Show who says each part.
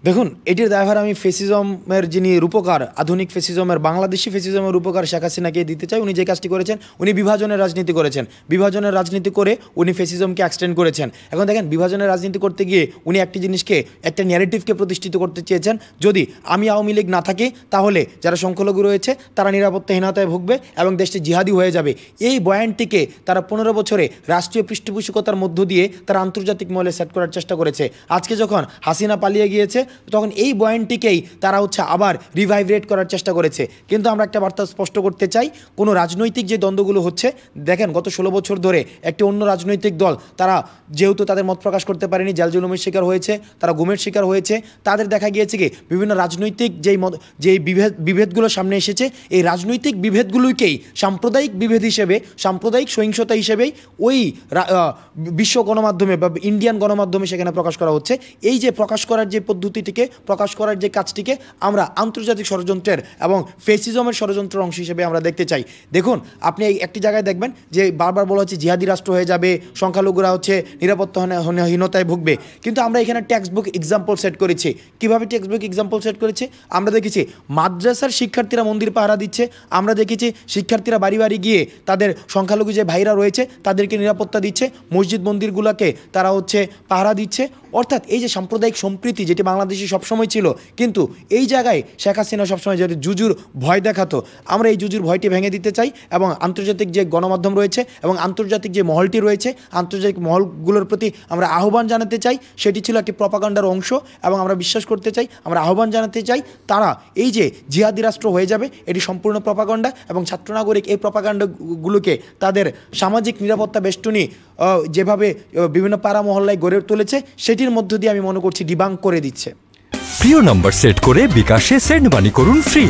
Speaker 1: দেখুন, এটির দায়ভার আমি ফেসিজমের যিনি রূপকার, আধুনিক ফেসিজমের, বাংলাদেশি ফেসিজমের রূপকার শেখ হাসিনাকে দিতে চাই। উনি যে কাজটি করেছেন, উনি বিভাজনের রাজনীতি করেছেন। বিভাজনের রাজনীতি করে উনি ফেসিজমকে এক্সটেন্ড করেছেন। এখন দেখেন, বিভাজনের রাজনীতি করতে গিয়ে উনি একটি জিনিসকে, একটা ন্যারেটিভকে প্রতিষ্ঠিত করতে চেয়েছেন, যদি আমি আওয়ামী লীগ না থাকি তাহলে যারা সংখ্যালঘু রয়েছে তারা নিরাপত্তাহীনতায় ভুগবে এবং দেশটি জিহাদি হয়ে যাবে। এই বয়ানটিকে তারা 15 বছরে রাষ্ট্রীয় পৃষ্ঠপোষকতার মধ্য দিয়ে তারা আন্তর্জাতিক মহলে সেট করার চেষ্টা করেছে। আজকে যখন হাসিনা পালিয়ে গিয়েছে তখন এই বয়ানটিকেই তারা আবার রিভাইভ্রেট করার চেষ্টা করেছে। কিন্তু আমরা একটা বার্তা স্পষ্ট করতে চাই, কোনো রাজনৈতিক যে দ্বন্দ্বগুলো হচ্ছে, দেখেন গত 16 বছর ধরে একটি অন্য রাজনৈতিক দল, তারা যেহেতু তাদের মত প্রকাশ করতে পারেনি, জেল জুলুমের শিকার হয়েছে, তারা গুমের শিকার হয়েছে, তাদের দেখা গিয়েছে কি বিভিন্ন রাজনৈতিক যেই বিভেদগুলো সামনে এসেছে, এই রাজনৈতিক বিভেদগুলোকেই সাম্প্রদায়িক বিভেদ হিসেবে, সাম্প্রদায়িক সহিংসতা হিসেবেই ওই বিশ্ব গণমাধ্যমে বা ইন্ডিয়ান গণমাধ্যমে সেখানে প্রকাশ করা হচ্ছে। এই যে প্রকাশ করার যে পদ্ধতিটিকে, প্রকাশ করার যে কাজটিকে আমরা আন্তর্জাতিক ষড়যন্ত্রের এবং ফেসিজমের ষড়যন্ত্রের অংশ হিসেবে আমরা দেখতে চাই। দেখুন, আপনি একটি জায়গায় দেখবেন যে বারবার বলা হচ্ছে জিহাদি রাষ্ট্র হয়ে যাবে, সংখ্যালঘুরা নিরাপত্তাহীনতায় ভুগবে, কিন্তু আমরা এখানে টেক্সট বুক এক্সাম্পল সেট করেছি। কীভাবে টেক্সট বুক এক্সাম্পল সেট করেছি? আমরা দেখেছি মাদ্রাসার শিক্ষার্থীরা মন্দির পাহারা দিচ্ছে, আমরা দেখেছি শিক্ষার্থীরা বাড়ি বাড়ি গিয়ে তাদের সংখ্যালঘু যে ভাইরা রয়েছে তাদেরকে নিরাপত্তা দিচ্ছে, মসজিদ মন্দিরগুলোকে তারা পাহারা দিচ্ছে। অর্থাৎ এই যে সাম্প্রদায়িক সম্প্রীতি যেটি বাংলাদেশে সবসময় ছিল, কিন্তু এই জায়গায় শেখ হাসিনা সবসময় যেটি জুজুর ভয় দেখাতো, আমরা এই জুজুর ভয়টি ভেঙে দিতে চাই এবং আন্তর্জাতিক যে গণমাধ্যম রয়েছে এবং আন্তর্জাতিক যে মহলটি রয়েছে, আন্তর্জাতিক মহলগুলোর প্রতি আমরা আহ্বান জানাতে চাই। সেটি ছিল একটি প্রপাগান্ডার অংশ এবং আমরা বিশ্বাস করতে চাই, আমরা আহ্বান জানাতে চাই, তারা এই যে জিহাদি রাষ্ট্র হয়ে যাবে এটি সম্পূর্ণ প্রপাগান্ডা এবং ছাত্র নাগরিক এই প্রপাগান্ডাগুলোকে তাদের সামাজিক নিরাপত্তা বেষ্টনী যেভাবে বিভিন্ন পাড়া মহল্লায় গড়ে তুলেছে সেটির মধ্য দিয়ে আমি মনে করছি ডিবাঙ্ক করে দিচ্ছে।
Speaker 2: প্রিয় নাম্বার সেট করে বিকাশে সেন্ড মানি করুন ফ্রি।